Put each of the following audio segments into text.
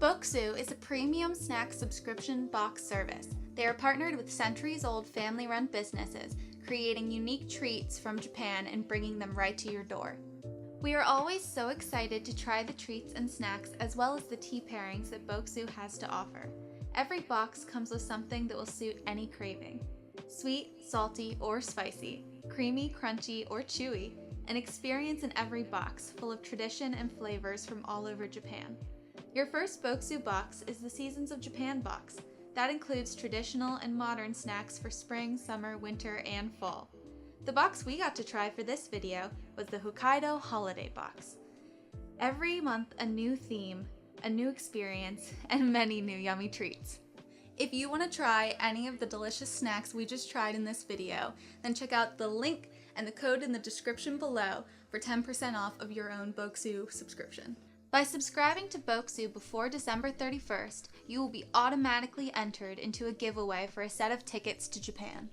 Bokusu is a premium snack subscription box service. They are partnered with centuries-old family-run businesses, creating unique treats from Japan and bringing them right to your door. We are always so excited to try the treats and snacks as well as the tea pairings that Bokusu has to offer. Every box comes with something that will suit any craving. Sweet, salty, or spicy, creamy, crunchy, or chewy, an experience in every box full of tradition and flavors from all over Japan. Your first Bokusu box is the Seasons of Japan box. That includes traditional and modern snacks for spring, summer, winter, and fall. The box we got to try for this video was the Hokkaido Holiday Box. Every month a new theme, a new experience, and many new yummy treats. If you want to try any of the delicious snacks we just tried in this video, then check out the link and the code in the description below for 10% off of your own Bokusu subscription. By subscribing to Bokusu before December 31st, you will be automatically entered into a giveaway for a set of tickets to Japan.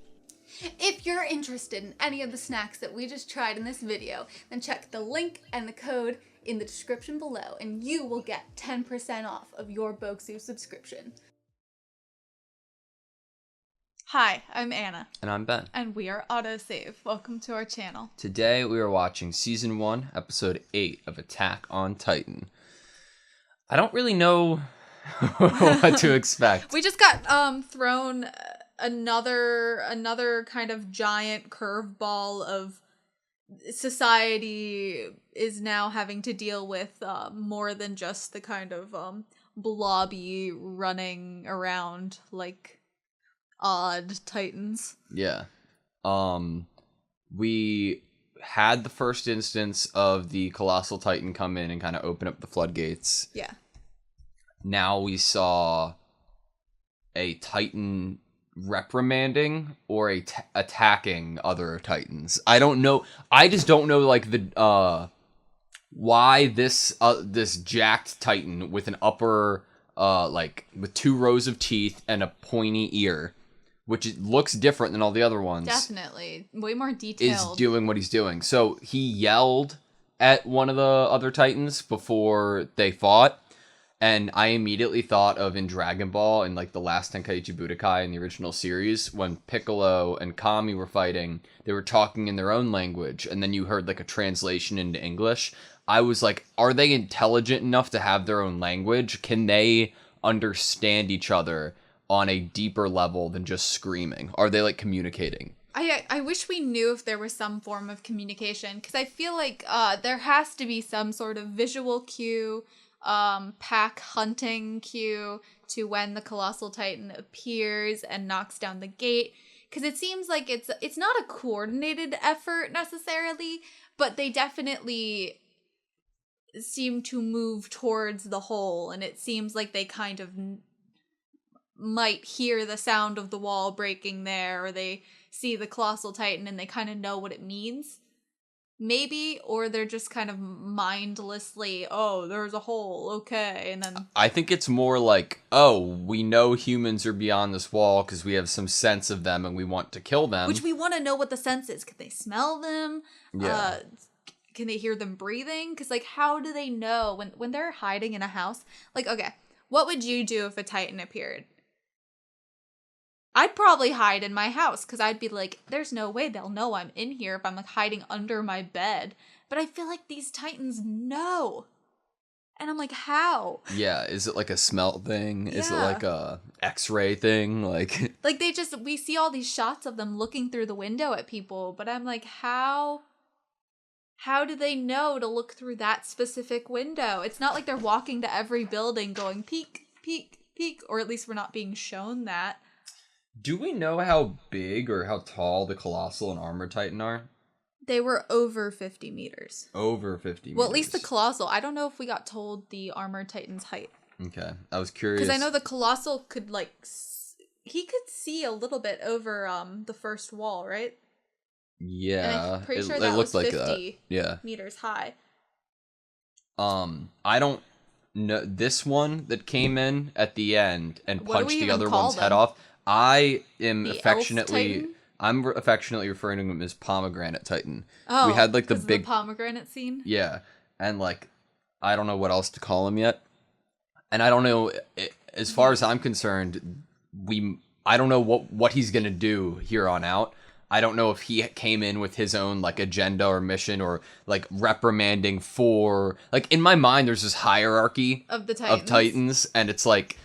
If you're interested in any of the snacks that we just tried in this video, then check the link and the code in the description below and you will get 10% off of your Bokusu subscription. Hi, I'm Anna. And I'm Ben. And we are AutoSave. Welcome to our channel. Today we are watching Season 1, Episode 8 of Attack on Titan. I don't really know what to expect. We just got thrown another kind of giant curveball of society is now having to deal with more than just the kind of blobby running around like odd titans. Yeah. We had the first instance of the Colossal Titan come in and kind of open up the floodgates. Yeah. Now we saw a Titan reprimanding or attacking other Titans. I don't know. I just don't know like the why this jacked Titan with an upper like with 2 rows of teeth and a pointy ear, which looks different than all the other ones. Definitely. Way more detailed. Is doing what he's doing. So he yelled at one of the other Titans before they fought. And I immediately thought of in Dragon Ball in like the last Tenkaichi Budokai in the original series, when Piccolo and Kami were fighting, they were talking in their own language. And then you heard like a translation into English. I was like, are they intelligent enough to have their own language? Can they understand each other on a deeper level than just screaming? Are they like communicating? I wish we knew if there was some form of communication, because I feel like there has to be some sort of visual cue, pack hunting cue to when the Colossal Titan appears and knocks down the gate, because it seems like it's not a coordinated effort necessarily, but they definitely seem to move towards the hole, and it seems like they kind of might hear the sound of the wall breaking there, or they see the Colossal Titan and they kind of know what it means. Maybe, or they're just kind of mindlessly, oh, there's a hole, okay, and then... I think it's more like, oh, we know humans are beyond this wall because we have some sense of them and we want to kill them. Which we want to know what the sense is. Can they smell them? Yeah. Can they hear them breathing? Because, like, how do they know when they're hiding in a house? Like, okay, what would you do if a Titan appeared? I'd probably hide in my house because I'd be like, there's no way they'll know I'm in here if I'm like hiding under my bed. But I feel like these Titans know. And I'm like, how? Yeah, is it like a smell thing? Yeah. Is it like a X-ray thing? Like we see all these shots of them looking through the window at people, but I'm like, how do they know to look through that specific window? It's not like they're walking to every building going peek, peek, peek, or at least we're not being shown that. Do we know how big or how tall the Colossal and Armored Titan are? They were over 50 meters. Over 50 meters. Well, at least the Colossal. I don't know if we got told the Armored Titan's height. Okay. I was curious. Because I know the Colossal could, like, he could see a little bit over the first wall, right? Yeah. And I'm pretty sure that was 50 that. Yeah. meters high. I don't know. This one that came in at the end and What do punched we the even other call one's them? head off. I am The affectionately... Elf Titan? I'm affectionately referring to him as Pomegranate Titan. Oh, we had like the big the pomegranate scene. Yeah, and like I don't know what else to call him yet. And I don't know, as far as I'm concerned, I don't know what he's gonna do here on out. I don't know if he came in with his own like agenda or mission or like reprimanding for like in my mind there's this hierarchy of the Titans and it's like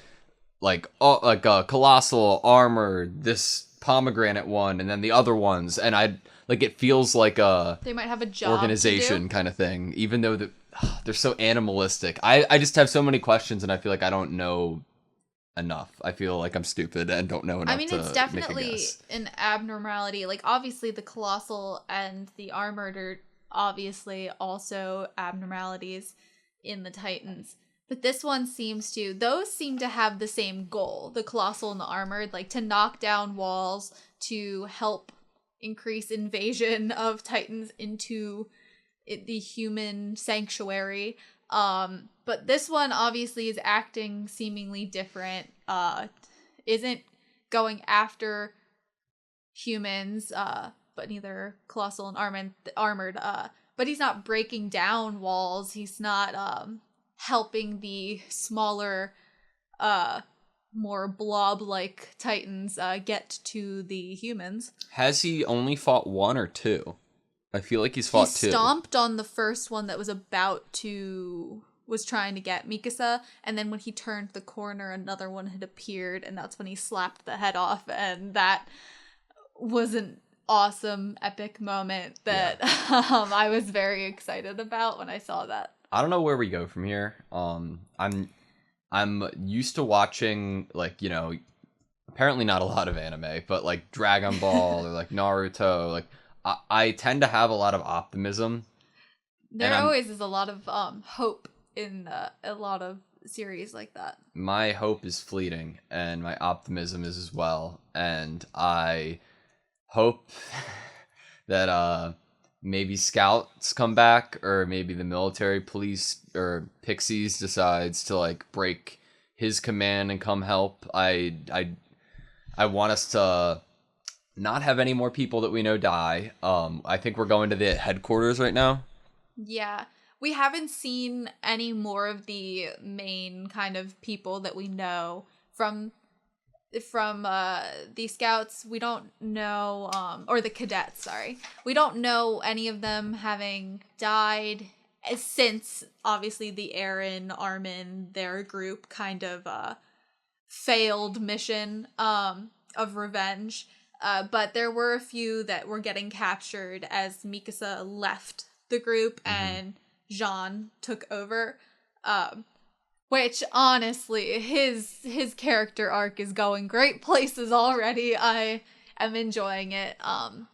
a colossal armored, this pomegranate one, and then the other ones, and I like it feels like a they might have a job organization kind of thing, even though they're so animalistic. I just have so many questions, and I feel like I don't know enough. I feel like I'm stupid and don't know enough. I mean, it's definitely an abnormality. Like, obviously, the colossal and the armored are obviously also abnormalities in the Titans. But this one those seem to have the same goal, the colossal and the armored, like to knock down walls to help increase invasion of Titans into the human sanctuary. But this one obviously is acting seemingly different, isn't going after humans, but neither colossal and armored, but he's not breaking down walls. He's not, helping the smaller, more blob-like Titans, get to the humans. Has he only fought one or two? I feel like he's fought two. He stomped on the first one that was trying to get Mikasa, and then when he turned the corner, another one had appeared, and that's when he slapped the head off, and that was an awesome, epic moment that I was very excited about when I saw that. I don't know where we go from here. I'm used to watching, like, you know, apparently not a lot of anime, but like Dragon Ball or like Naruto. Like I tend to have a lot of optimism. There always is a lot of hope in a lot of series like that. My hope is fleeting, and my optimism is as well. And I hope that maybe scouts come back, or maybe the military police or Pixies decides to like break his command and come help. I want us to not have any more people that we know die. I think we're going to the headquarters right now. Yeah. We haven't seen any more of the main kind of people that we know from the scouts. We don't know, or the cadets, sorry. We don't know any of them having died since, obviously, the Eren, Armin, their group kind of failed mission of revenge. But there were a few that were getting captured as Mikasa left the group and Jean took over. Which, honestly, his character arc is going great places already. I am enjoying it. I'm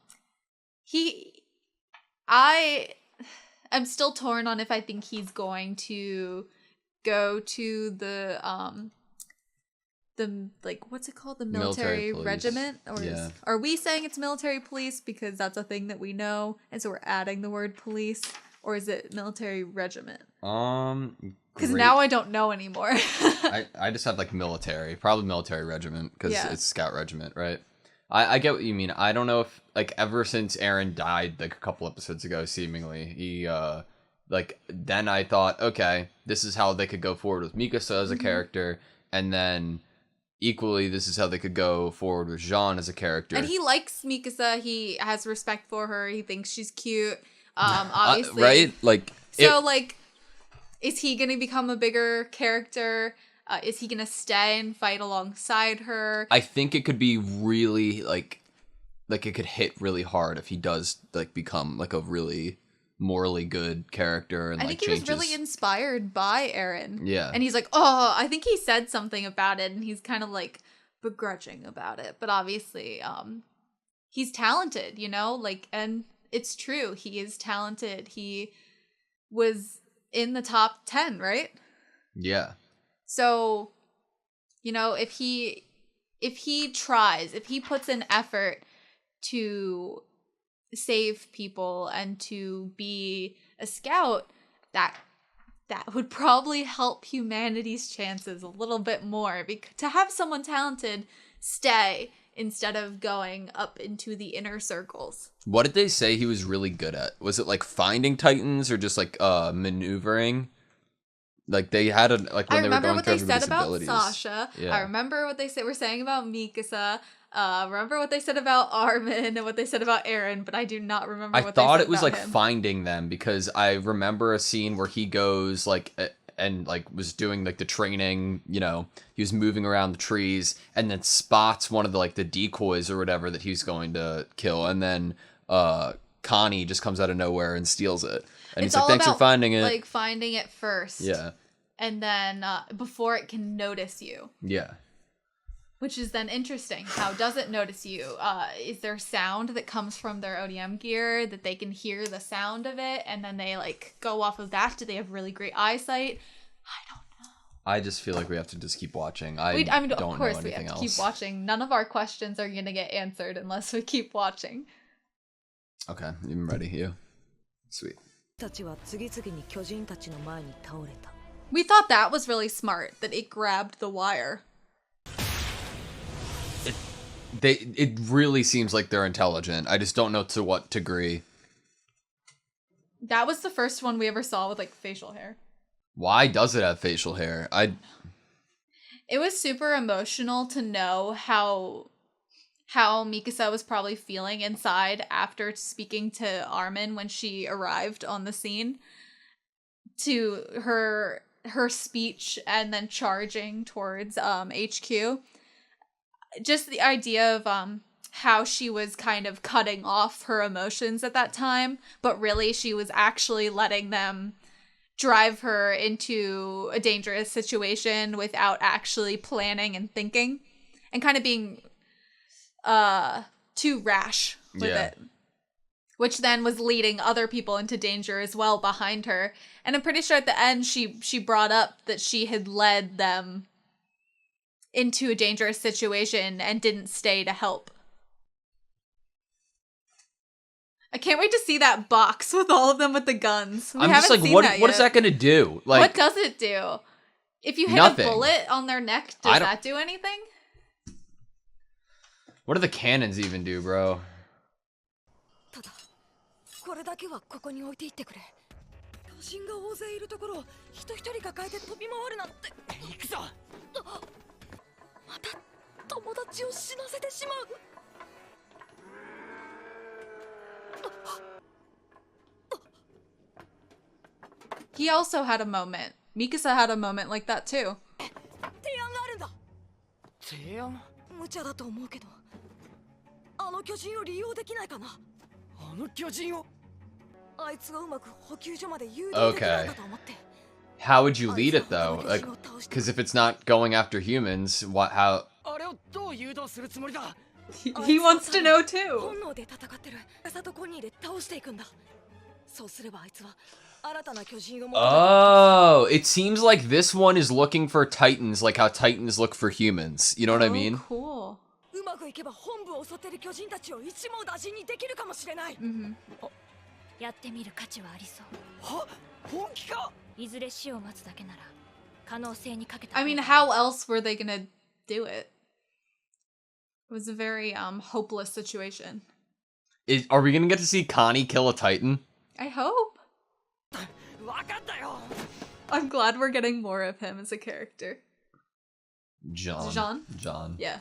still torn on if I think he's going to go to the like, what's it called? The military regiment? Or are we saying it's military police because that's a thing that we know, and so we're adding the word police? Or is it military regiment? Because now I don't know anymore. I just have like military, probably military regiment, because it's scout regiment, right? I get what you mean. I don't know if like ever since Eren died like a couple episodes ago, seemingly he like then I thought, okay, this is how they could go forward with Mikasa as a character, and then equally this is how they could go forward with Jean as a character. And he likes Mikasa. He has respect for her. He thinks she's cute. Obviously, right? Like so, like, is he gonna become a bigger character? Is he gonna stay and fight alongside her? I think it could be really like it could hit really hard if he does like become like a really morally good character. And I think he was really inspired by Eren. Yeah, and he's like, oh, I think he said something about it, and he's kind of like begrudging about it. But obviously, he's talented, you know, like, and it's true. He is talented. He was in the top 10, right? Yeah. So, you know, if he tries, if he puts an effort to save people and to be a scout, that would probably help humanity's chances a little bit more. Because to have someone talented stay instead of going up into the inner circles. What did they say he was really good at? Was it like finding Titans or just like maneuvering? Like they had a like when I they were remember going what through they said everybody's about abilities. Sasha. Yeah. I remember what they were saying about Mikasa. Remember what they said about Armin and what they said about Aaron, but I do not remember I what they thought said it was about like him. finding them, because I remember a scene where he goes like and like was doing like the training, you know, he was moving around the trees and then spots one of the like the decoys or whatever that he's going to kill, and then Connie just comes out of nowhere and steals it. And It's he's like, all "Thanks for about, finding it." like finding it first. Yeah. And then before it can notice you. Yeah. Which is then interesting. How does it notice you? Is there sound that comes from their ODM gear that they can hear the sound of it and then they like go off of that? Do they have really great eyesight? I don't know. I just feel like we have to just keep watching. I mean, don't of course know we have anything to else. keep watching. None of our questions are going to get answered unless we keep watching. Okay, I'm ready. You. Sweet. We thought that was really smart, that it grabbed the wire. It really seems like they're intelligent. I just don't know to what degree. That was the first one we ever saw with like facial hair. Why does it have facial hair? It was super emotional to know how Mikasa was probably feeling inside after speaking to Armin when she arrived on the scene. To her speech and then charging towards HQ. Just the idea of how she was kind of cutting off her emotions at that time, but really she was actually letting them drive her into a dangerous situation without actually planning and thinking, and kind of being too rash with it. Which then was leading other people into danger as well behind her. And I'm pretty sure at the end she brought up that she had led them into a dangerous situation and didn't stay to help. I can't wait to see that box with all of them with the guns. I'm just like, what is that going to do? Like, what does it do? If you hit nothing. a bullet on their neck, does that do anything? What do the cannons even do, bro? He also had a moment. Mikasa had a moment like that too. Okay. How would you lead it though? Like, because if it's not going after humans, how? He wants to know too. Oh, it seems like this one is looking for titans, like how titans look for humans. You know what I mean? Cool. I mean, how else were they gonna do it? It was a very hopeless situation. Are we gonna get to see Connie kill a titan? I hope. I'm glad we're getting more of him as a character. Jean? Yeah.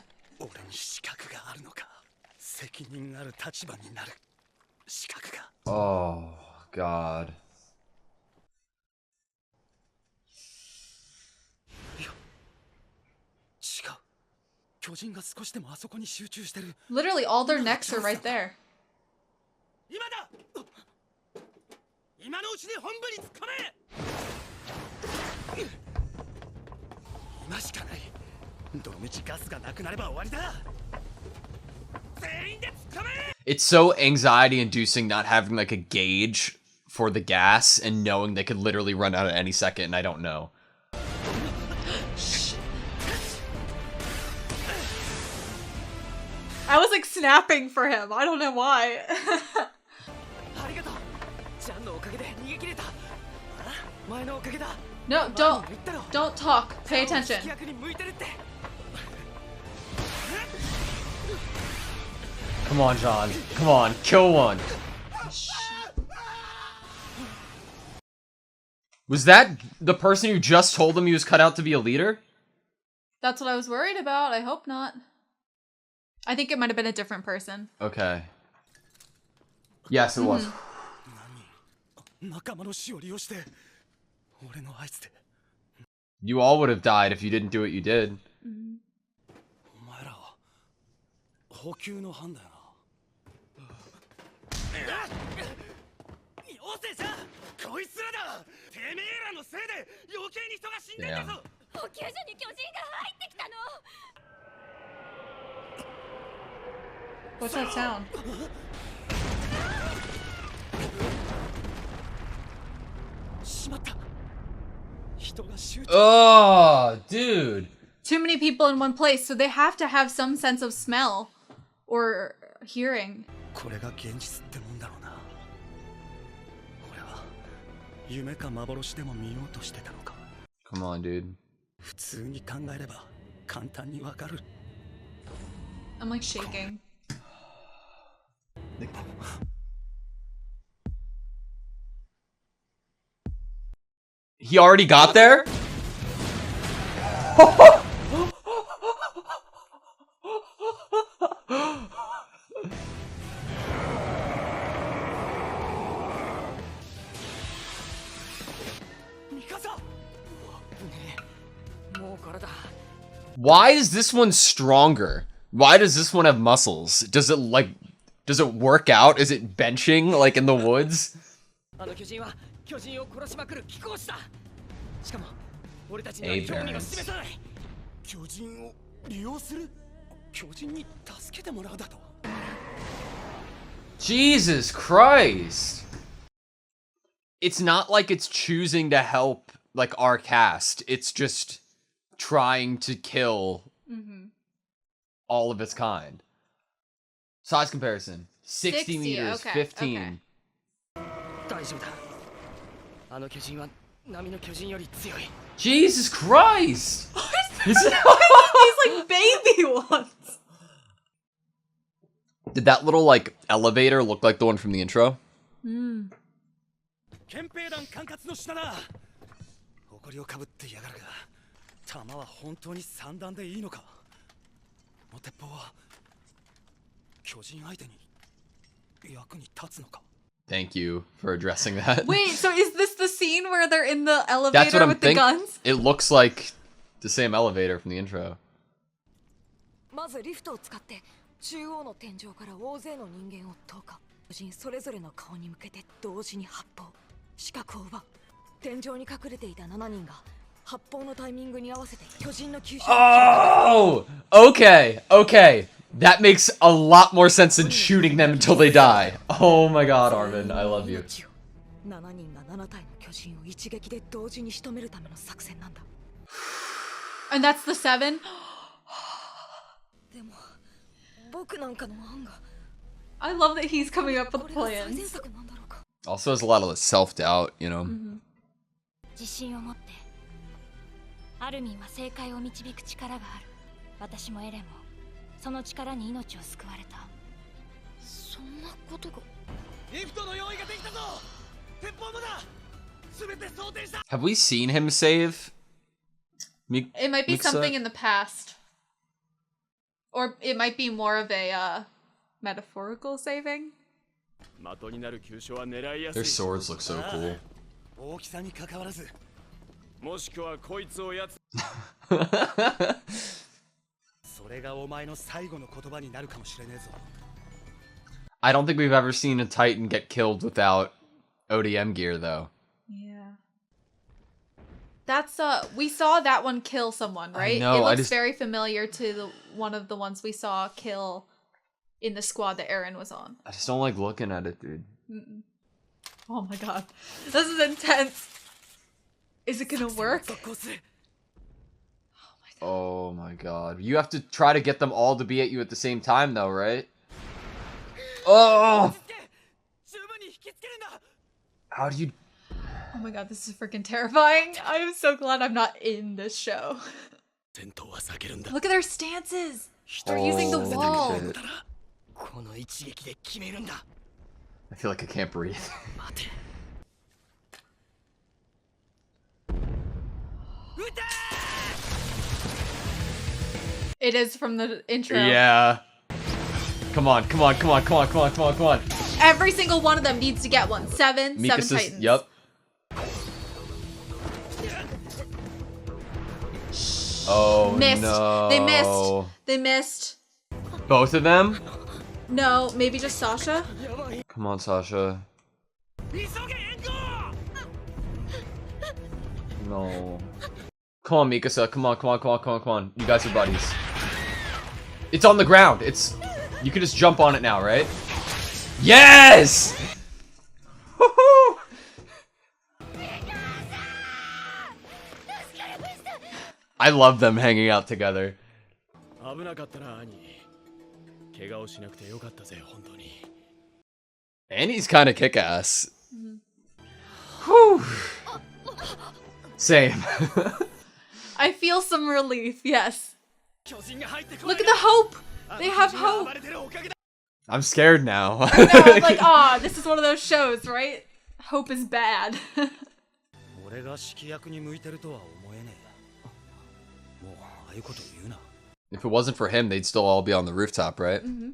Oh, God. Literally, all their necks are right there. It's so anxiety inducing not having like a gauge for the gas and knowing they could literally run out at any second, and I don't know. I was like snapping for him. I don't know why. No, don't talk. Pay attention. Come on, John. Come on, kill one. Was that the person who just told him he was cut out to be a leader? That's what I was worried about. I hope not. I think it might have been a different person. Okay. Yes, it was. You all would have died if you didn't do what you did. Damn. What's that sound? Oh, dude. Too many people in one place, so they have to have some sense of smell or hearing. Come on, dude. I'm like shaking. He already got there? Why is this one stronger? Why does this one have muscles? Does it work out? Is it benching like in the woods? Aberrant. Jesus Christ. It's not like it's choosing to help like our cast. It's just trying to kill all of its kind. Size comparison. 60 meters, okay, 15. Okay. Jesus Christ! He's like baby ones. Did that little like elevator look like the one from the intro? Thank you for addressing that. Wait, so is this the scene where they're in the elevator That's what I'm with the guns? It looks like the same elevator from the intro. Oh! Okay. That makes a lot more sense than shooting them until they die. Oh my god, Armin, I love you. And that's the 7? I love that he's coming up with plans. Also has a lot of self-doubt, you know? Have we seen him save? It might be something in the past. Or it might be more of a metaphorical saving. Their swords look so cool. I don't think we've ever seen a Titan get killed without ODM gear, though. Yeah. That's we saw that one kill someone, right? No, it looks very familiar to one of the ones we saw kill in the squad that Eren was on. I just don't like looking at it, dude. Oh my god. This is intense. Is it gonna work? Oh my god. You have to try to get them all to be at you at the same time, though, right? Oh! How do you... Oh my god, this is freaking terrifying. I am so glad I'm not in this show. Look at their stances. They're using the wall. Shit. I feel like I can't breathe. It is from the intro. Yeah. Come on, come on, come on, come on, come on, come on, come on. Every single one of them needs to get one. Seven Titans. Yep. Oh, missed. no. They missed. They missed. Both of them? No, maybe just Sasha? Come on, Sasha. No. Come on, Mikasa. Come on, come on, come on, come on, come on. You guys are buddies. It's on the ground. It's... You can just jump on it now, right? Yes! Woohoo! I love them hanging out together. Annie's kind of kick-ass. Whew. Same. I feel some relief, yes. Look at the hope! They have hope! I'm scared now. I know, I'm like, aw, this is one of those shows, right? Hope is bad. If it wasn't for him, they'd still all be on the rooftop, right? Mm-hmm.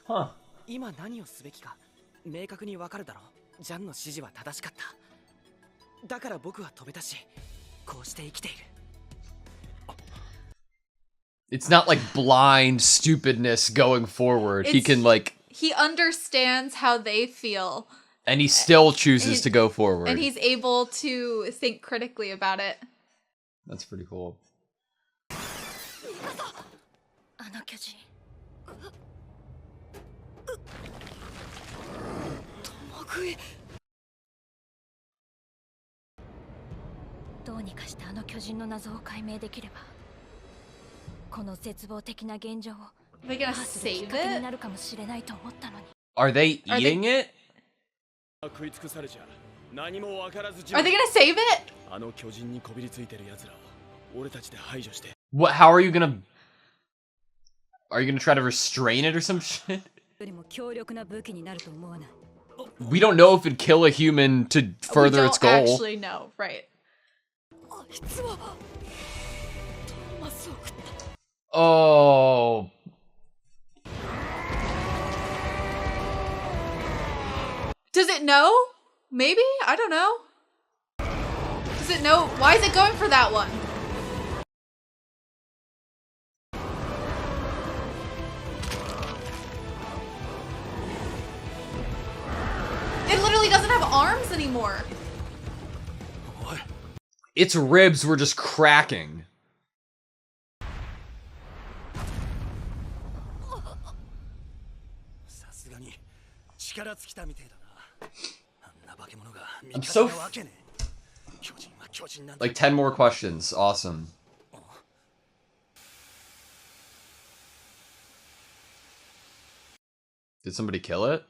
Huh. It's not like blind stupidness going forward. He can like... He understands how they feel. And he still chooses to go forward. And he's able to think critically about it. That's pretty cool. Are they gonna save it? Are they eating it? Are they gonna save it? What? How are you gonna... Are you gonna try to restrain it or some shit? We don't know if it'd kill a human to further its goal. We don't actually know, right. Oh. Does it know? Maybe? I don't know. Does it know? Why is it going for that one? It literally doesn't have arms anymore. What? Its ribs were just cracking. I'm so... Like 10 more questions. Awesome. Did somebody kill it?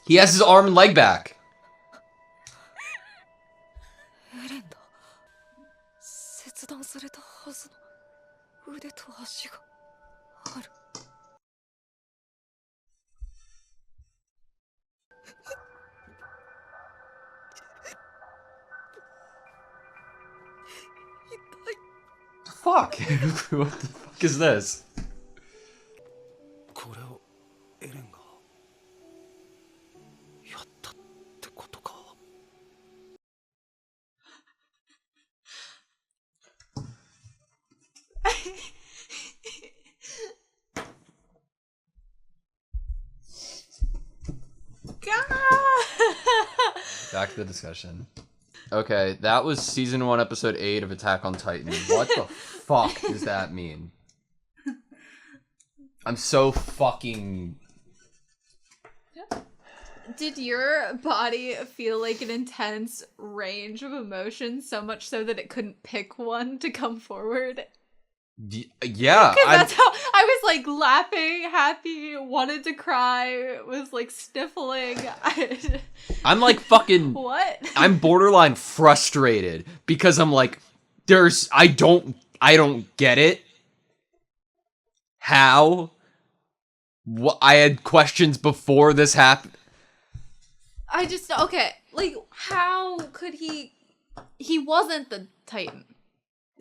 He has his arm and leg back. Fuck? What the fuck is this? back to the discussion. Okay, that was season 1, episode 8 of Attack on Titan. What the fuck does that mean? I'm so fucking... Did your body feel like an intense range of emotions, so much so that it couldn't pick one to come forward? Yeah. Because that's how I was like laughing, happy, wanted to cry, was like sniffling. I'm like fucking... What? I'm borderline frustrated because I'm like, I don't get it. How? What? I had questions before this happened. Okay, like, how could he wasn't the Titan.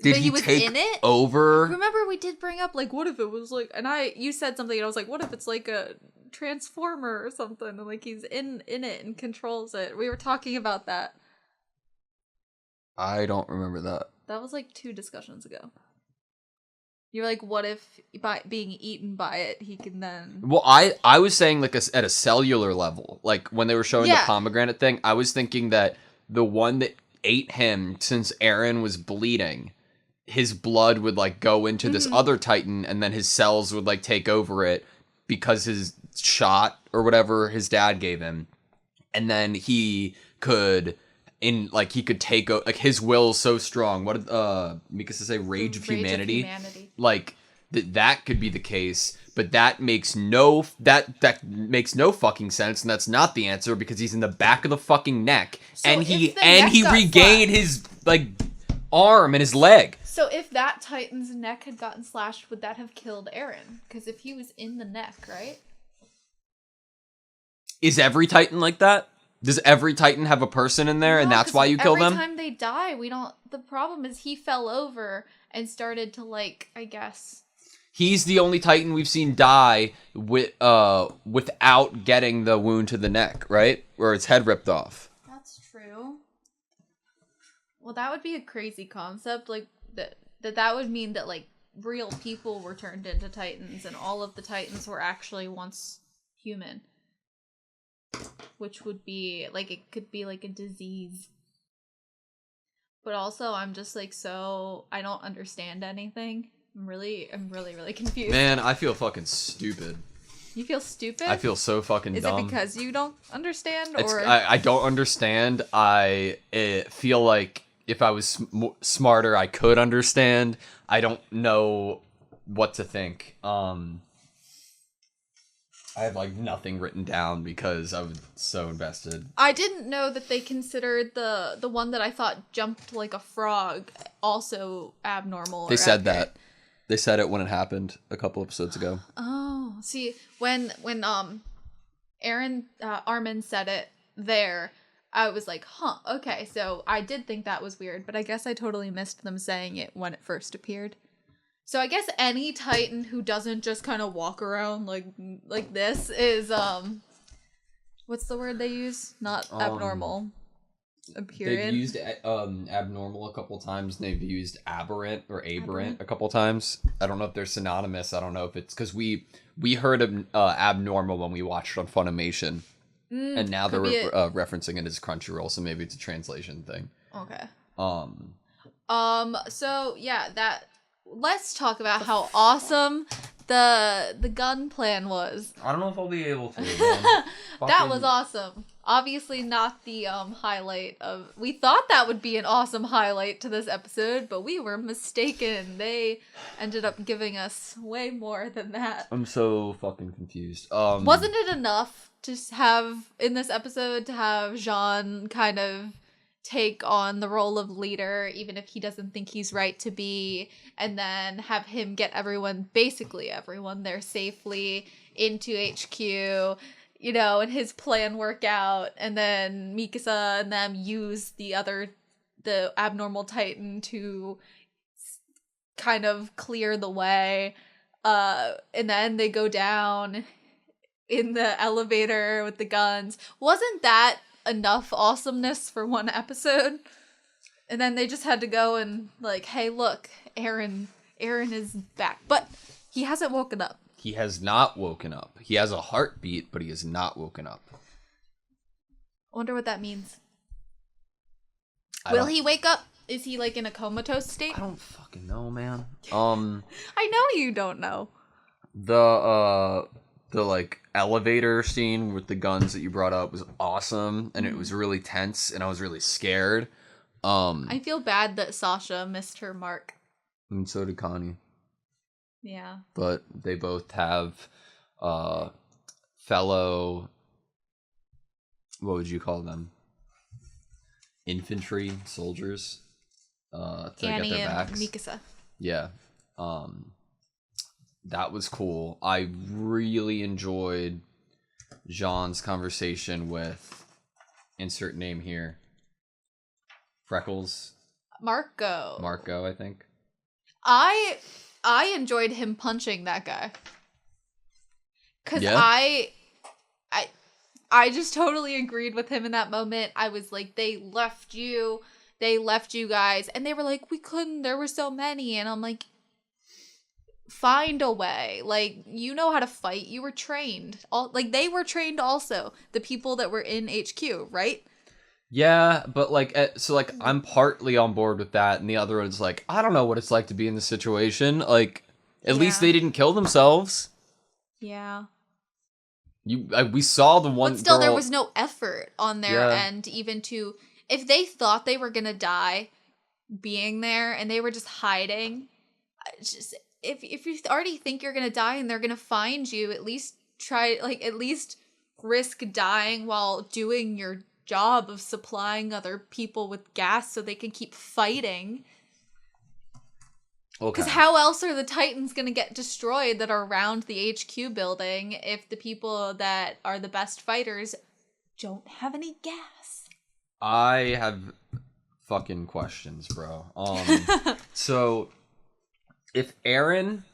Did but he was take in it? over? Remember we did bring up, like, what if it was like, and you said something and I was like, what if it's like a transformer or something, and like he's in it and controls it. We were talking about that. I don't remember that. That was like 2 discussions ago. You're like, what if by being eaten by it, he can then... Well, I was saying like at a cellular level, like when they were showing the pomegranate thing, I was thinking that the one that ate him, since Eren was bleeding, his blood would like go into this other Titan, and then his cells would like take over it because his shot or whatever his dad gave him, and then he could... he could take like his will so strong. What did Mikasa say? Rage of humanity. Like that could be the case, but that makes no fucking sense, and that's not the answer because he's in the back of the fucking neck, so and he regained his like arm and his leg. So if that Titan's neck had gotten slashed, would that have killed Eren? Because if he was in the neck, right? Is every Titan like that? Does every Titan have a person in there, and that's why you kill them? Every time they die, we don't... The problem is he fell over and started to, like, I guess... He's the only Titan we've seen die without getting the wound to the neck, right? Or its head ripped off. That's true. Well, that would be a crazy concept. Like, that would mean that, like, real people were turned into Titans, and all of the Titans were actually once human. Which would be, like, it could be, like, a disease. But also, I'm just, like, I don't understand anything. I'm really confused. Man, I feel fucking stupid. You feel stupid? I feel so fucking dumb. Is it because you don't understand, or...? I don't understand. I feel like if I was smarter, I could understand. I don't know what to think. I have, like, nothing written down because I was so invested. I didn't know that they considered the one that I thought jumped like a frog also abnormal. They said that. They said it when it happened a couple episodes ago. Oh, see, when Armin said it there, I was like, huh, okay, so I did think that was weird, but I guess I totally missed them saying it when it first appeared. So I guess any Titan who doesn't just kind of walk around like this is what's the word they use? Not abnormal. Period. They've used abnormal a couple times, and they've used aberrant or aberrant a couple times. I don't know if they're synonymous. I don't know if it's because we heard of abnormal when we watched on Funimation, and now they're referencing it as Crunchyroll, so maybe it's a translation thing. Okay. So yeah, that. Let's talk about how awesome the gun plan was. I don't know if I'll be able to. That was awesome. Obviously not the highlight of... We thought that would be an awesome highlight to this episode, but we were mistaken. They ended up giving us way more than that. I'm so fucking confused. Wasn't it enough to have, in this episode, to have Jean kind of take on the role of leader, even if he doesn't think he's right to be, and then have him get basically everyone there safely into HQ, you know, and his plan work out, and then Mikasa and them use the abnormal Titan to kind of clear the way, and then they go down in the elevator with the guns. Wasn't that enough awesomeness for one episode? And then they just had to go and like, hey, look, Eren is back, but he hasn't woken up. He has not woken up. He has a heartbeat, but he has not woken up. I wonder what that means. Will he wake up? Is he like in a comatose state? I don't fucking know, man. I know you don't know. The like elevator scene with the guns that you brought up was awesome, and it was really tense, and I was really scared. I feel bad that Sasha missed her mark. And so did Connie. Yeah. But they both have fellow, what would you call them? Infantry soldiers. To Annie get their and backs. Mikasa. Yeah. That was cool. I really enjoyed Jean's conversation with insert name here. Freckles. Marco, I think. I enjoyed him punching that guy. Cause Yeah? I just totally agreed with him in that moment. I was like, they left you guys, and they were like, we couldn't, there were so many, and I'm like, find a way. Like, you know how to fight. You were trained. They were trained also. The people that were in HQ, right? Yeah, but I'm partly on board with that, and the other one's like, I don't know what it's like to be in this situation. Like, at least they didn't kill themselves. Yeah. We saw the one. But still, girl... there was no effort on their end, even to, if they thought they were gonna die, being there, and they were just hiding. Just if you already think you're gonna die and they're gonna find you, at least risk dying while doing your job of supplying other people with gas so they can keep fighting. Okay. Because how else are the Titans going to get destroyed that are around the HQ building if the people that are the best fighters don't have any gas? I have fucking questions, bro. So if Aaron,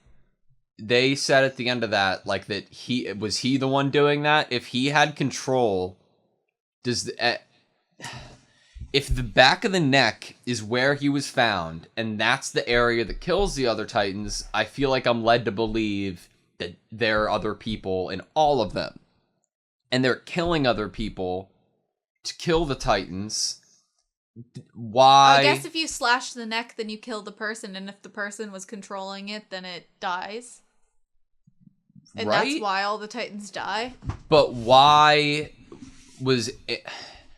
they said at the end of that, like, that he the one doing that? If he had control, if the back of the neck is where he was found, and that's the area that kills the other Titans, I feel like I'm led to believe that there are other people in all of them. And they're killing other people to kill the Titans. Why? I guess if you slash the neck, then you kill the person, and if the person was controlling it, then it dies. And that's why all the Titans die. But why was it...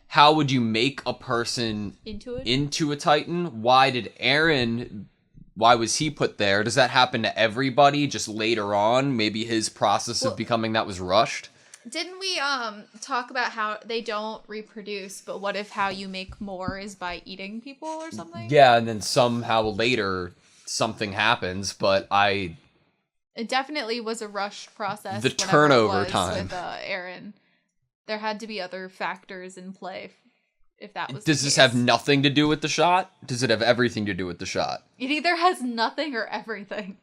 How would you make a person into a Titan? Why was he put there? Does that happen to everybody just later on? Maybe his process of becoming that was rushed? Didn't we talk about how they don't reproduce, but what if how you make more is by eating people or something? Yeah, and then somehow later something happens, but It definitely was a rushed process. The turnover time. With Aaron. There had to be other factors in play if that was Does this have nothing to do with the shot? Does it have everything to do with the shot? It either has nothing or everything.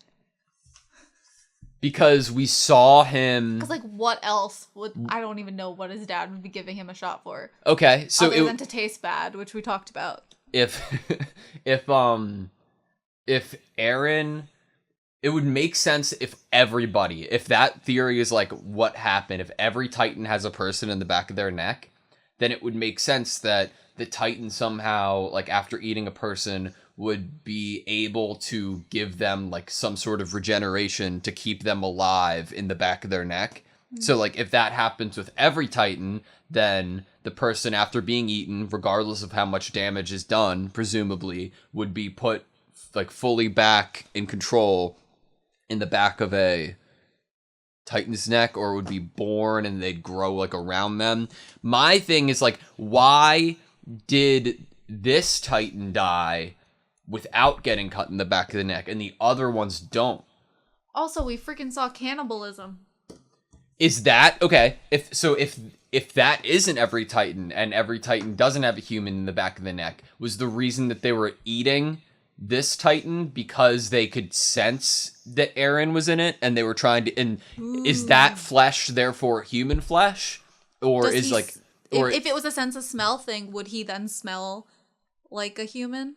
Because we saw him... Because, what else would... I don't even know what his dad would be giving him a shot for. Okay, so... Other than to taste bad, which we talked about. If Aaron... It would make sense if that theory is what happened, if every Titan has a person in the back of their neck, then it would make sense that the Titan somehow, after eating a person, would be able to give them, some sort of regeneration to keep them alive in the back of their neck. Mm-hmm. So, if that happens with every Titan, then the person, after being eaten, regardless of how much damage is done, presumably, would be put, fully back in control in the back of a Titan's neck, or would be born and they'd grow around them. My thing is why did this Titan die without getting cut in the back of the neck and the other ones don't? Also, we freaking saw cannibalism. Is that okay? If that isn't every Titan and every Titan doesn't have a human in the back of the neck, was the reason that they were eating this Titan because they could sense that Aaron was in it and they were trying to... And is that flesh therefore human flesh? Or if it was a sense of smell thing, would he then smell like a human?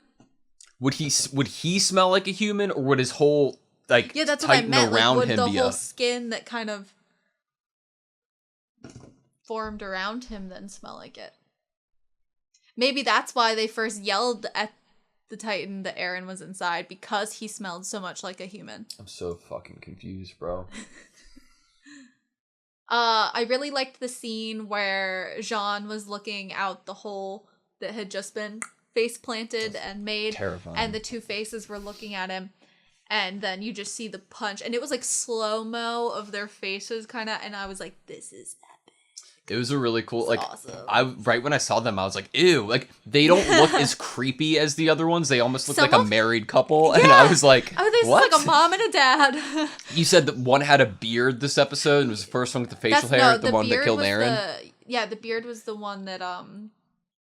Would he smell like a human, or would his whole that's Titan what I meant. Around would him the be whole skin that kind of formed around him then smell like it? Maybe that's why they first yelled at the Titan that Eren was inside, because he smelled so much like a human. I'm so fucking confused, bro. I really liked the scene where Jean was looking out the hole that had just been face planted and made. Terrifying. And the two faces were looking at him. And then you just see the punch. And it was like slow-mo of their faces, kind of. And I was like, this is epic. It was a really cool, It's like, awesome. right when I saw them, I was like, ew, like, they don't look as creepy as the other ones. They almost look like a married couple. Yeah. And I was like, I was what? like a mom and a dad. You said that one had a beard this episode and was the first one with the facial hair, the one that killed Eren? The beard was the one that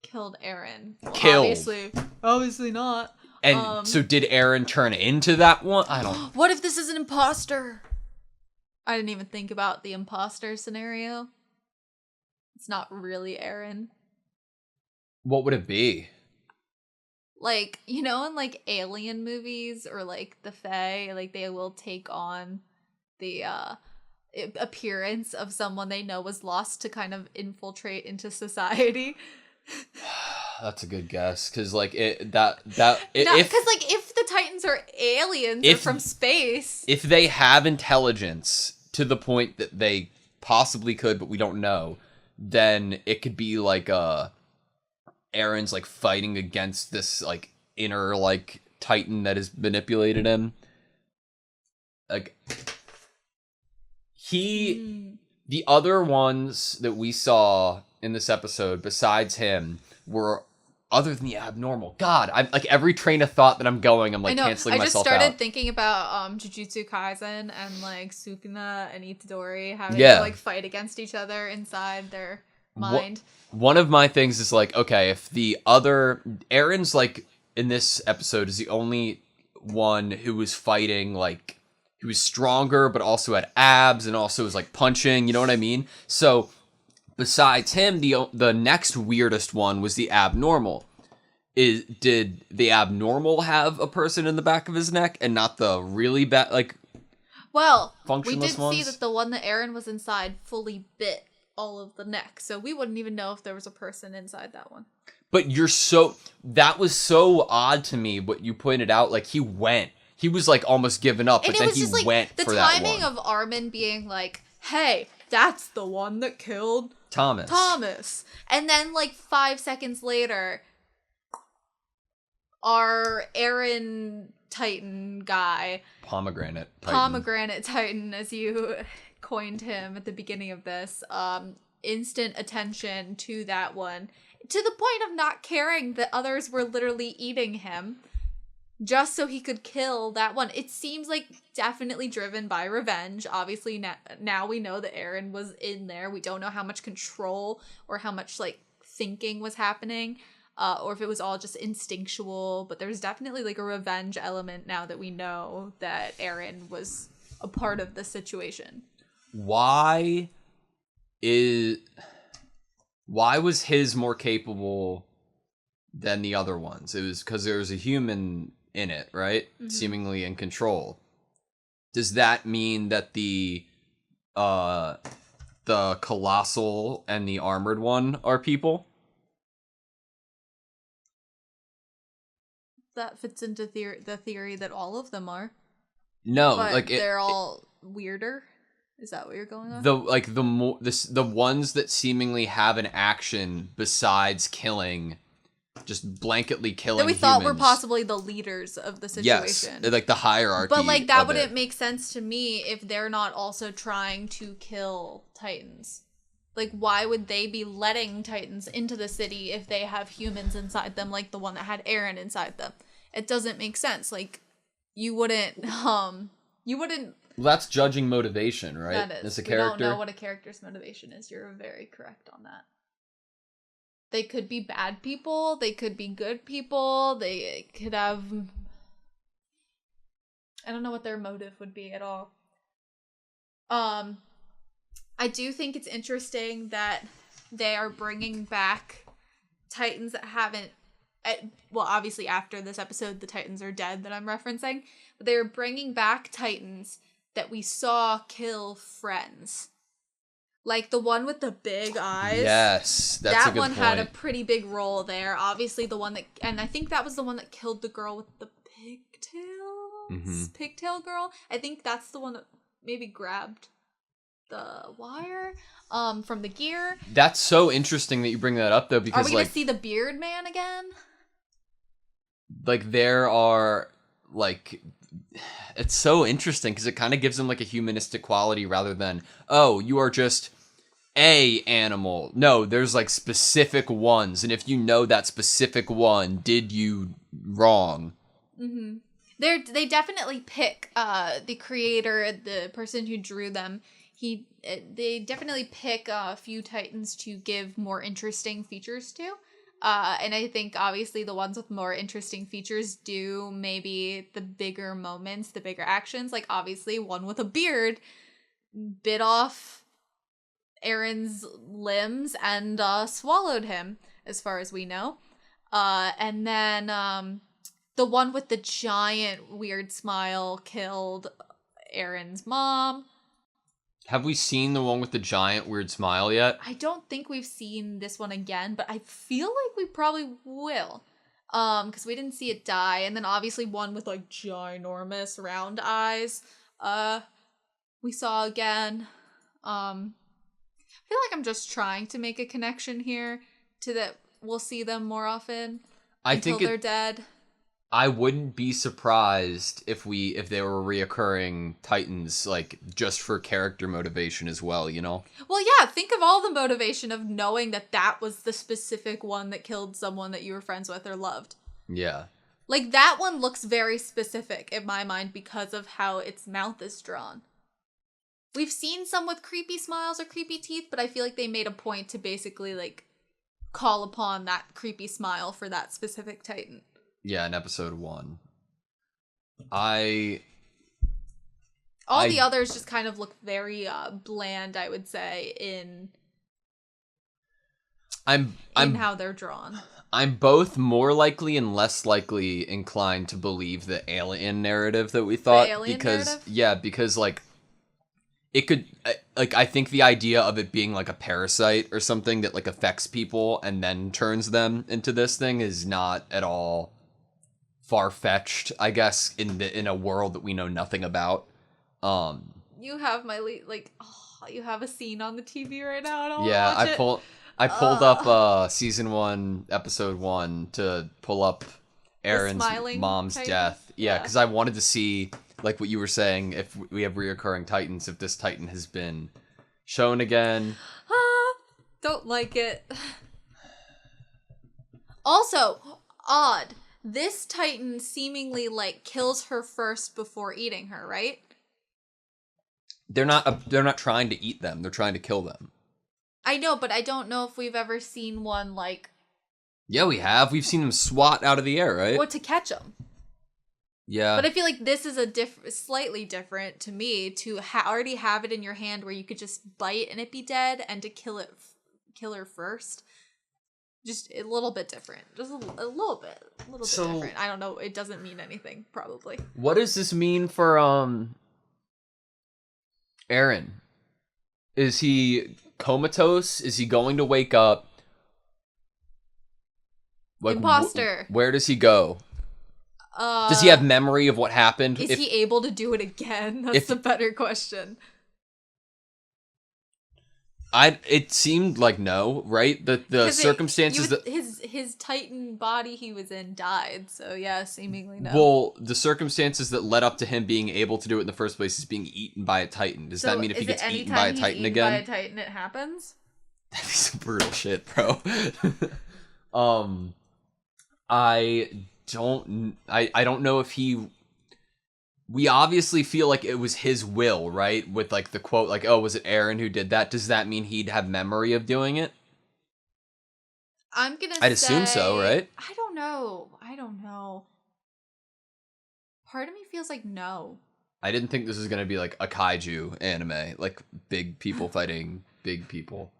killed Eren. Well, Killed. Obviously not. And so did Eren turn into that one? I don't... What if this is an imposter? I didn't even think about the imposter scenario. It's not really Eren. What would it be? Like, you know, in like alien movies or like the Fae, like they will take on the appearance of someone they know was lost to kind of infiltrate into society. That's a good guess, because like because if the Titans are aliens or from space, if they have intelligence to the point that they possibly could, but we don't know, then it could be like Eren's like fighting against this like inner like Titan that has manipulated him. Like the other ones that we saw in this episode besides him were other than the abnormal. God, I'm like every train of thought that I'm going, I'm like canceling myself out. I just started thinking about Jujutsu Kaisen and like Sukuna and Itadori having to like fight against each other inside their mind. One of my things is like, okay, if the other Eren's like in this episode is the only one who was fighting like who was stronger but also had abs and also was like punching, you know what I mean? So besides him, the next weirdest one was the abnormal. Did the abnormal have a person in the back of his neck and not the really bad like? Well, functionless we did ones? see that the one that Eren was inside fully bit all of the neck, so we wouldn't even know if there was a person inside that one. But that was so odd to me. What you pointed out, like he was like almost giving up, but then he went for that one. The timing of Armin being like, "Hey, that's the one that killed Thomas," and then like 5 seconds later, our Eren Titan guy, Pomegranate Titan, as you coined him at the beginning of this, instant attention to that one, to the point of not caring that others were literally eating him just so he could kill that one. It seems like definitely driven by revenge. Obviously now we know that Eren was in there. We don't know how much control or how much like thinking was happening, or if it was all just instinctual, but there's definitely like a revenge element now that we know that Eren was a part of the situation. Why was his more capable than the other ones? It was because there was a human in it, right? Mm-hmm. Seemingly in control. Does that mean that the colossal and the armored one are people? That fits into the theory that all of them are. No, but like they're all weirder. Is that what you're going on? The ones that seemingly have an action besides killing, just blanketly killing that we humans, thought were possibly the leaders of the situation. Yes, like the hierarchy. But like that wouldn't make sense to me if they're not also trying to kill Titans. Like, why would they be letting Titans into the city if they have humans inside them, like the one that had Eren inside them? It doesn't make sense. Like, you wouldn't. Well, that's judging motivation, right? That is. As a character. We don't know what a character's motivation is. You're very correct on that. They could be bad people. They could be good people. They could have... I don't know what their motive would be at all. I do think it's interesting that they are bringing back Titans that haven't... Well, obviously after this episode, the Titans are dead that I'm referencing. But they're bringing back Titans that we saw kill friends. Like the one with the big eyes. Yes, that's a good one point. had a pretty big role there. Obviously, the one that, and I think that was the one that killed the girl with the pigtails. Pigtail girl. I think that's the one that maybe grabbed the wire from the gear. That's so interesting that you bring that up, though, because are we gonna see the beard man again? Like there are like. It's so interesting because it kind of gives them like a humanistic quality rather than, oh, you are just a animal. No, there's like specific ones, and if you know that specific one did you wrong. Mm-hmm. They definitely pick the creator, the person who drew them. They definitely pick a few titans to give more interesting features to. And I think obviously the ones with more interesting features do maybe the bigger moments, the bigger actions. Like obviously one with a beard bit off Aaron's limbs and swallowed him, as far as we know. And then the one with the giant weird smile killed Aaron's mom. Have we seen the one with the giant weird smile yet? I don't think we've seen this one again, but I feel like we probably will. Because we didn't see it die. And then obviously one with like ginormous round eyes. We saw again. I feel like I'm just trying to make a connection here to that we'll see them more often until they're dead. I wouldn't be surprised if they were reoccurring titans, like just for character motivation as well, you know? Well, yeah, think of all the motivation of knowing that was the specific one that killed someone that you were friends with or loved. Yeah. Like that one looks very specific in my mind because of how its mouth is drawn. We've seen some with creepy smiles or creepy teeth, but I feel like they made a point to basically like call upon that creepy smile for that specific titan. Yeah, in episode 1. The others just kind of look very bland, I would say, in how they're drawn. I'm both more likely and less likely inclined to believe the alien narrative that we thought. Because like it could like I think the idea of it being like a parasite or something that like affects people and then turns them into this thing is not at all far-fetched, I guess, in a world that we know nothing about. You have you have a scene on the TV right now. I don't watch I pulled up season 1, episode 1 to pull up Aaron's mom's death. Yeah, because I wanted to see, like what you were saying, if we have reoccurring titans, if this titan has been shown again. Don't like it. Also, odd. This titan seemingly like kills her first before eating her, right? They're not trying to eat them. They're trying to kill them. I know, but I don't know if we've ever seen one like. Yeah, we have. We've seen them swat out of the air, right? Or to catch them. Yeah. But I feel like this is slightly different to me to already have it in your hand where you could just bite and it be dead, and to kill her first. Just a little bit different. Just a little bit different. I don't know. It doesn't mean anything, probably. What does this mean for Aaron? Is he comatose? Is he going to wake up? Like, imposter. Where does he go? Does he have memory of what happened? Is he able to do it again? That's the better question. It seemed like no, right? The circumstances that his Titan body he was in died, so yeah, seemingly no. Well, the circumstances that led up to him being able to do it in the first place is being eaten by a Titan. Does that mean if he gets eaten by a Titan again? By a Titan, it happens? That'd be some brutal shit, bro. I don't know if he. We obviously feel like it was his will, right? With like the quote, like, "Oh, was it Aaron who did that?" Does that mean he'd have memory of doing it? I'd assume so, right? I don't know. Part of me feels like no. I didn't think this was gonna be like a kaiju anime, like big people fighting big people.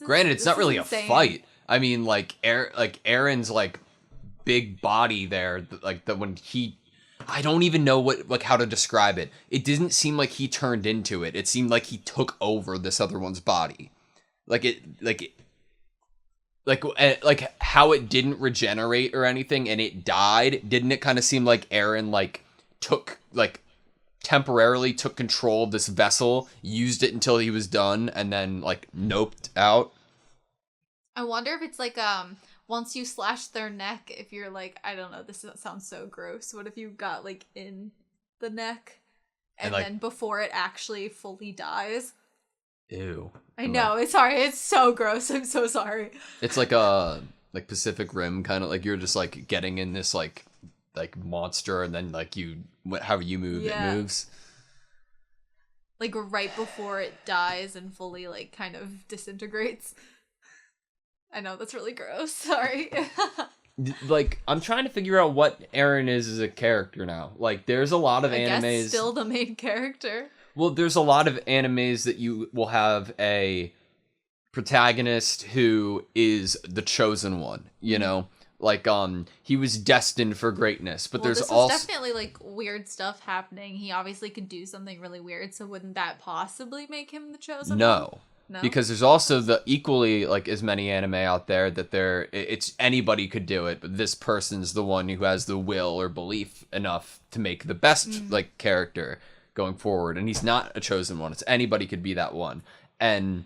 Granted, it's not really insane. A fight. I mean, like Aaron's like big body there, like when he, I don't even know how to describe it. It didn't seem like he turned into it. It seemed like he took over this other one's body. Like how it didn't regenerate or anything and it died. Didn't it kind of seem like Aaron temporarily took control of this vessel, used it until he was done, and then noped out? I wonder if it's once you slash their neck, if you're I don't know, this sounds so gross. What if you got in the neck and then before it actually fully dies? Ew. I know, it's sorry, it's so gross. I'm so sorry. It's like a Pacific Rim kind of you're just getting in this monster and then however you move it moves. Right before it dies and fully kind of disintegrates. I know, that's really gross. Sorry. I'm trying to figure out what Aaron is as a character now. There's a lot of animes. Guess still the main character. Well, there's a lot of animes that you will have a protagonist who is the chosen one, you know? He was destined for greatness, but there's also definitely weird stuff happening. He obviously could do something really weird, so wouldn't that possibly make him the chosen one? No. Because there's also the equally as many anime out there that it's anybody could do it, but this person's the one who has the will or belief enough to make the best character going forward, and he's not a chosen one. It's anybody could be that one. And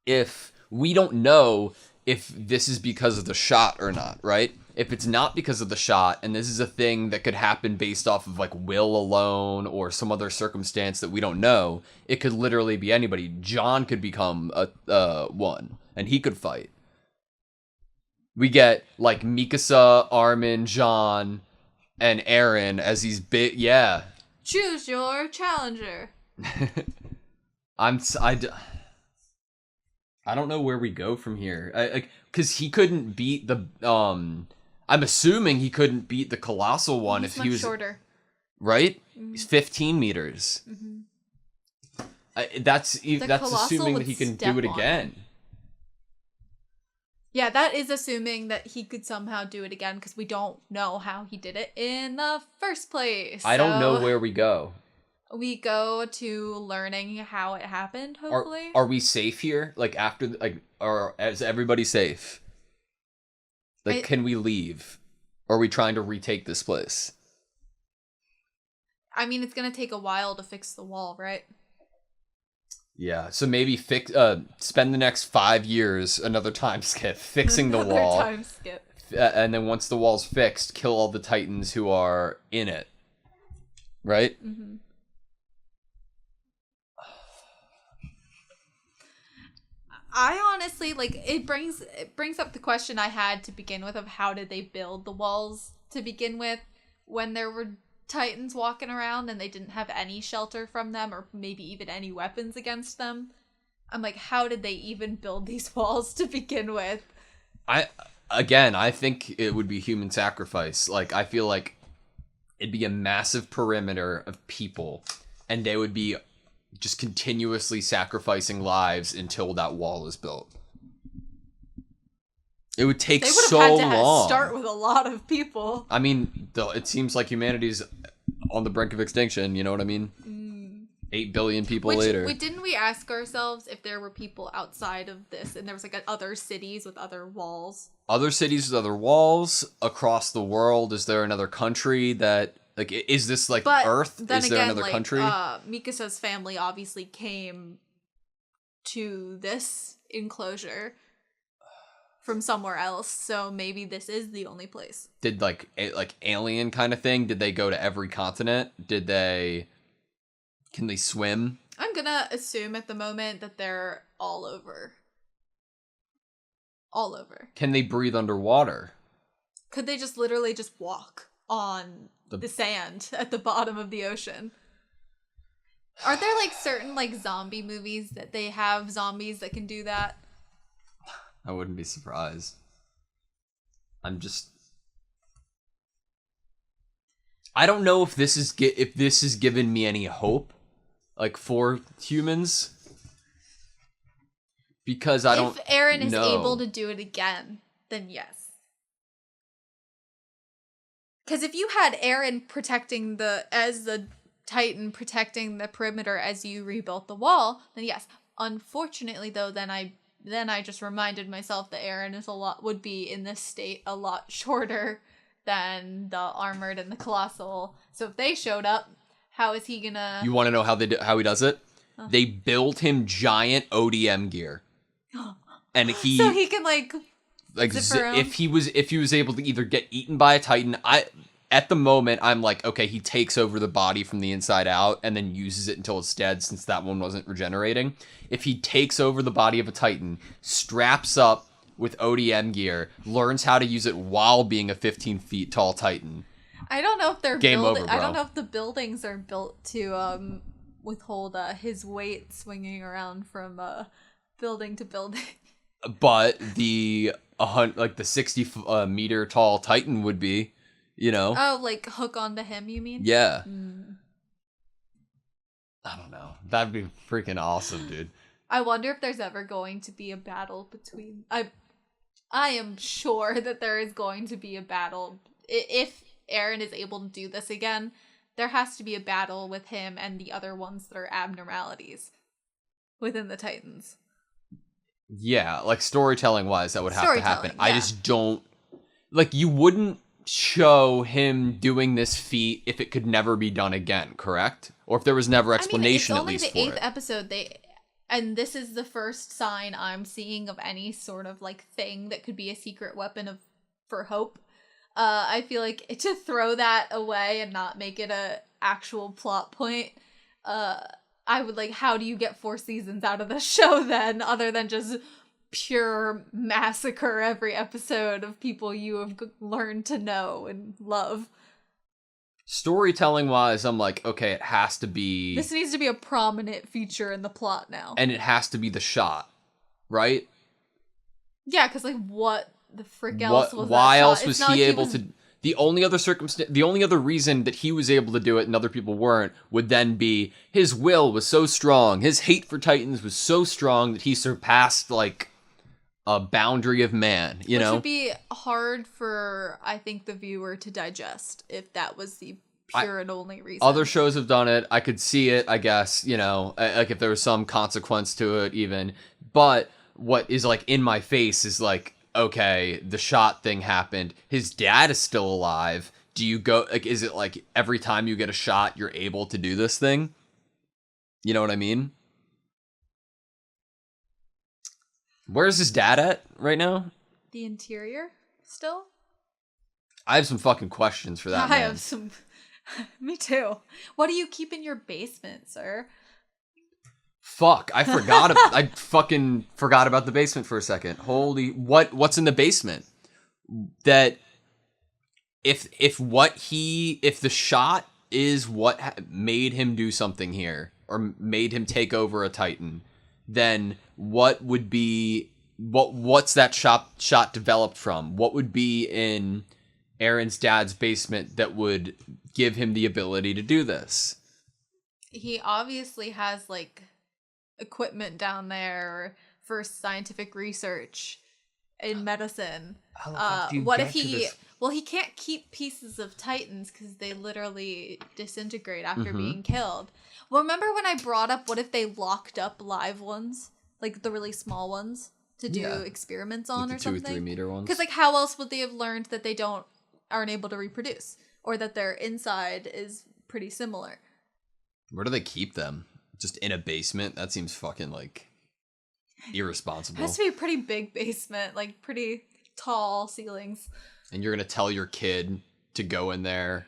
if we don't know if this is because of the shot or not, right? If it's not because of the shot, and this is a thing that could happen based off of will alone or some other circumstance that we don't know, it could literally be anybody. John could become a one, and he could fight. We get Mikasa, Armin, John, and Aaron as these big, yeah. Choose your challenger. I don't know where we go from here. Because he couldn't beat the I'm assuming he couldn't beat the colossal one if he was shorter. Right? He's 15 meters. That's assuming that he can do it again. Yeah, that is assuming that he could somehow do it again because we don't know how he did it in the first place. I don't know where we go. We go to learning how it happened, hopefully. Are we safe here? Or is everybody safe? Can we leave? Or are we trying to retake this place? I mean, it's gonna take a while to fix the wall, right? Yeah, so maybe spend the next 5 years, another time skip, fixing the wall. Another time skip. And then once the wall's fixed, kill all the Titans who are in it. Right? Mm-hmm. I honestly it brings up the question I had to begin with of how did they build the walls to begin with when there were Titans walking around and they didn't have any shelter from them or maybe even any weapons against them. I'm how did they even build these walls to begin with? I think it would be human sacrifice. I feel like it'd be a massive perimeter of people and they would be just continuously sacrificing lives until that wall is built. It would take so long. They would have had to start with a lot of people. I mean, it seems like humanity's on the brink of extinction, you know what I mean? 8 billion people later. Didn't we ask ourselves if there were people outside of this and there was other cities with other walls? Other cities with other walls across the world? Is there another country that... is this Earth? Is there another country? Mikasa's family obviously came to this enclosure from somewhere else, so maybe this is the only place. Did alien kind of thing? Did they go to every continent? Can they swim? I'm gonna assume at the moment that they're all over. All over. Can they breathe underwater? Could they just literally just walk on the sand at the bottom of the ocean? Are there certain zombie movies that they have zombies that can do that? I wouldn't be surprised. I don't know if this is given me any hope for humans, because I don't know. If Aaron is able to do it again, then yes. Because if you had Aaron protecting as the Titan protecting the perimeter as you rebuilt the wall, then yes. Unfortunately, though, then I just reminded myself that Aaron would be in this state a lot shorter than the armored and the colossal. So if they showed up, how is he gonna? You want to know how he does it? They build him giant ODM gear, and so he can like if he was able to either get eaten by a Titan, at the moment I'm like, okay, he takes over the body from the inside out and then uses it until it's dead, since that one wasn't regenerating. If he takes over the body of a Titan, straps up with ODM gear, learns how to use it while being a 15 feet tall Titan. I don't know if they're Game over, bro. I don't know if the buildings are built to withhold his weight swinging around from building to building. But the 60 meter tall Titan would be, you know. Oh, like hook onto him, you mean? Yeah. I don't know. That'd be freaking awesome, dude. I wonder if there's ever going to be a battle between... I am sure that there is going to be a battle. If Aaron is able to do this again, there has to be a battle with him and the other ones that are abnormalities within the Titans. Yeah, like storytelling-wise, that would have to happen. Yeah. I just don't... Like, you wouldn't show him doing this feat if it could never be done again, correct? Or if there was never explanation, at least for it. It's only the 8th episode. And this is the first sign I'm seeing of any sort of like thing that could be a secret weapon for Hope. I feel like to throw that away and not make it a actual plot point, I would like, how do you get 4 seasons out of the show then, other than just pure massacre every episode of people you have learned to know and love? Storytelling wise, I'm like, okay, it has to be... This needs to be a prominent feature in the plot now. And it has to be the shot, right? Yeah, because like, what the frick else was that why shot? else was he able to... The only other reason that he was able to do it and other people weren't would then be his will was so strong, his hate for Titans was so strong that he surpassed like a boundary of man, you know? Which would be hard for, I think, the viewer to digest if that was the pure and only reason. Other shows have done it. I could see it, I guess, you know, like if there was some consequence to it even. But what is like in my face is like, okay, the shot thing happened. His dad is still alive. Do you go, like, is it like every time you get a shot, you're able to do this thing? You know what I mean? Where's his dad at right now? The interior still? I have some fucking questions for that I man. have some. Me too. What do you keep in your basement, sir? Fuck, I forgot. I fucking forgot about the basement for a second. Holy, what's in the basement? That if the shot is what made him do something here or made him take over a Titan, then what's that shot developed from? What would be in Aaron's dad's basement that would give him the ability to do this? He obviously has like equipment down there for scientific research in medicine. What if he can't keep pieces of Titans because they literally disintegrate after being killed. Well, remember when I brought up what if they locked up live ones, like the really small ones, to do experiments on, like or something? 2 or 3 meter ones. Because like, how else would they have learned that they aren't able to reproduce, or that their inside is pretty similar? Where do they keep them? Just in a basement? That seems fucking like irresponsible. It has to be a pretty big basement, like pretty tall ceilings. And you're gonna tell your kid to go in there,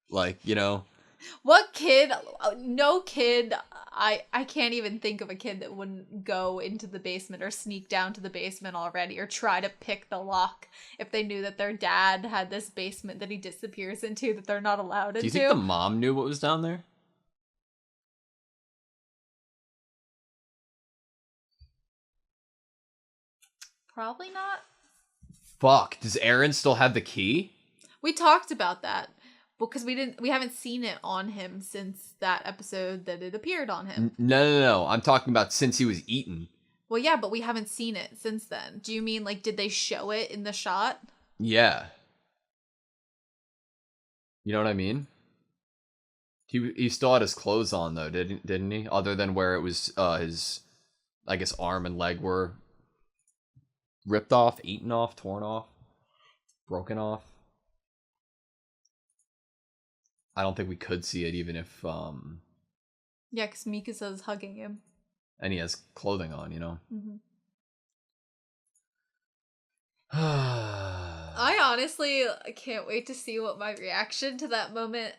like, you know? What kid? No kid. I can't even think of a kid that wouldn't go into the basement or sneak down to the basement already or try to pick the lock if they knew that their dad had this basement that he disappears into that they're not allowed into. Do you think the mom knew what was down there? Probably not. Fuck, does Aaron still have the key? We talked about that because we haven't seen it on him since that episode that it appeared on him. No. I'm talking about since he was eaten. Well, yeah, but we haven't seen it since then. Do you mean like did they show it in the shot? Yeah. You know what I mean? He still had his clothes on though, didn't he? Other than where it was his, I guess, arm and leg were ripped off, eaten off, torn off, broken off. I don't think we could see it even if Yeah, because Mikasa's hugging him. And he has clothing on, you know? Mm-hmm. I honestly can't wait to see what my reaction to that moment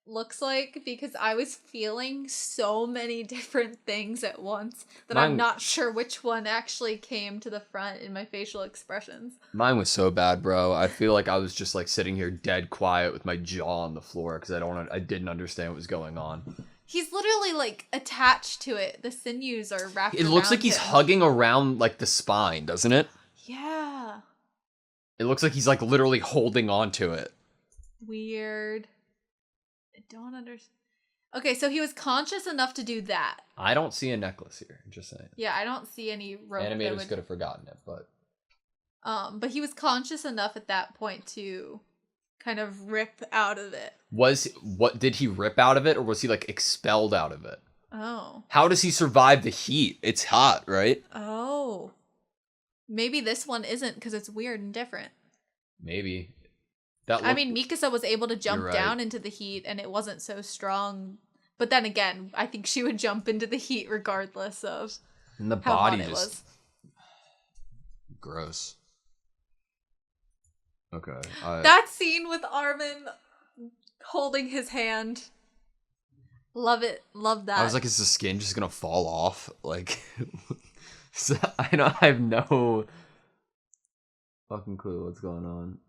looks like, because I was feeling so many different things at once that I'm not sure which one actually came to the front in my facial expressions. Mine was so bad, bro. I feel like I was just like sitting here dead quiet with my jaw on the floor because I didn't understand what was going on. He's literally like attached to it. The sinews are wrapped around him. It looks like he's hugging around like the spine, doesn't it? Yeah. It looks like he's like literally holding on to it. Weird. I don't understand. Okay, so he was conscious enough to do that. I don't see a necklace here. Just saying. Yeah, I don't see any rope. Animators could have forgotten it, but. But he was conscious enough at that point to kind of rip out of it. Did he rip out of it, or was he like expelled out of it? Oh. How does he survive the heat? It's hot, right? Oh. Maybe this one isn't because it's weird and different. Maybe. I mean, Mikasa was able to jump down into the heat and it wasn't so strong. But then again, I think she would jump into the heat regardless of and the how body hot it was. Gross. Okay. That scene with Armin holding his hand. Love it. Love that. I was like, is the skin just gonna fall off? Like, I have no fucking clue what's going on.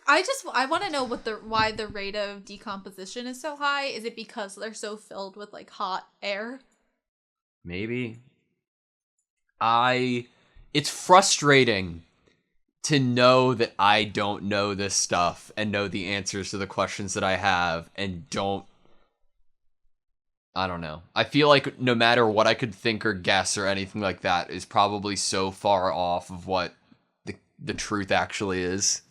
I want to know why the rate of decomposition is so high. Is it because they're so filled with like hot air? Maybe. It's frustrating to know that I don't know this stuff and know the answers to the questions that I have and I don't know. I feel like no matter what I could think or guess or anything like that is probably so far off of what the truth actually is.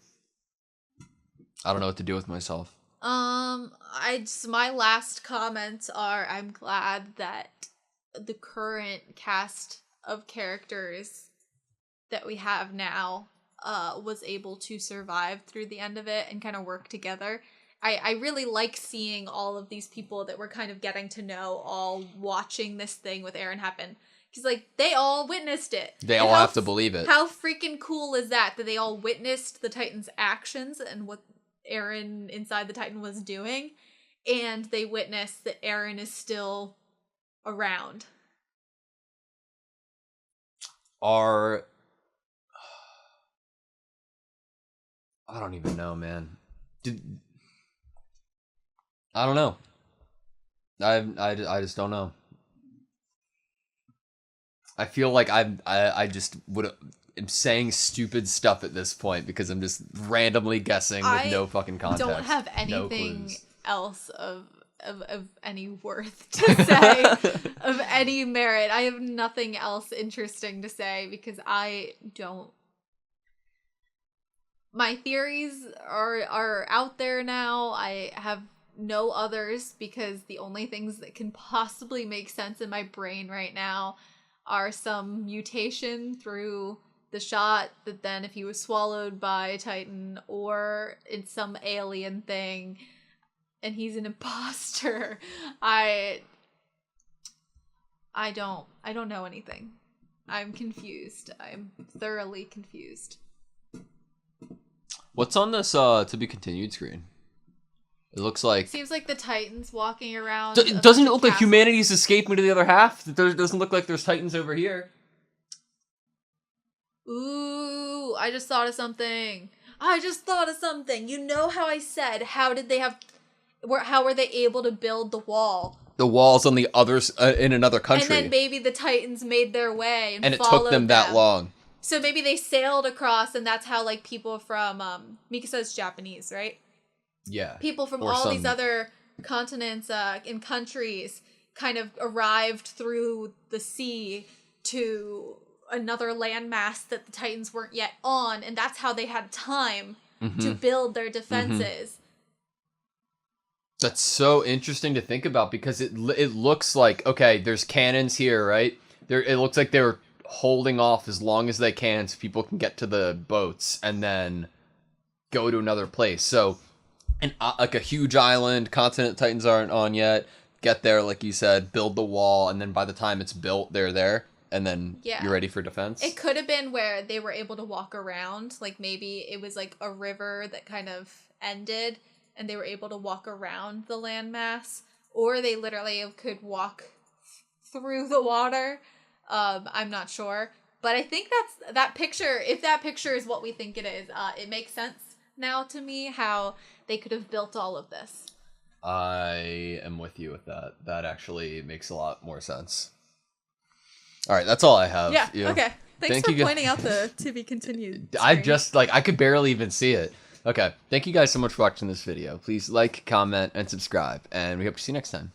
I don't know what to do with myself. My last comments are, I'm glad that the current cast of characters that we have now was able to survive through the end of it and kind of work together. I really like seeing all of these people that we're kind of getting to know all watching this thing with Eren happen. Because, like, they all witnessed it. They all have to believe it. How freaking cool is that they all witnessed the Titan's actions and what Eren inside the Titan was doing, and they witnessed that Eren is still around. I don't even know, man. I don't know. I just don't know. I feel like I just am saying stupid stuff at this point because I'm just randomly guessing with no fucking context. I don't have anything else of any worth to say, of any merit. I have nothing else interesting to say because I don't. My theories are out there now. I have no others because the only things that can possibly make sense in my brain right now are some mutation through the shot that then if he was swallowed by a Titan, or it's some alien thing and he's an imposter. I don't know anything. I'm confused. I'm thoroughly confused. What's on this to be continued screen? It looks like... Seems like the Titans walking around. Doesn't it look like humanity's escaping to the other half? Doesn't look like there's Titans over here. Ooh, I just thought of something. You know how I said, how were they able to build the wall? The wall's on the others in another country. And then maybe the Titans made their way and it took them that long. So maybe they sailed across, and that's how, like, people from, Mikasa's Japanese, right? Yeah. People from all these other continents and countries kind of arrived through the sea to another landmass that the Titans weren't yet on, and that's how they had time Mm-hmm. to build their defenses. That's so interesting to think about, because it looks like, okay, there's cannons here, right? It looks like they were holding off as long as they can so people can get to the boats and then go to another place. So, like a huge island, continent Titans aren't on yet. Get there, like you said, build the wall, and then by the time it's built, they're there, and then you're ready for defense. It could have been where they were able to walk around, like maybe it was like a river that kind of ended, and they were able to walk around the landmass, or they literally could walk through the water. I'm not sure, but I think that picture. If that picture is what we think it is, it makes sense now to me how they could have built all of this. I am with you with that. That actually makes a lot more sense. All right, that's all I have. Yeah. Okay. Thanks for pointing out the to be continued screen. I just I could barely even see it. Okay. Thank you guys so much for watching this video. Please like, comment, and subscribe, and we hope to see you next time.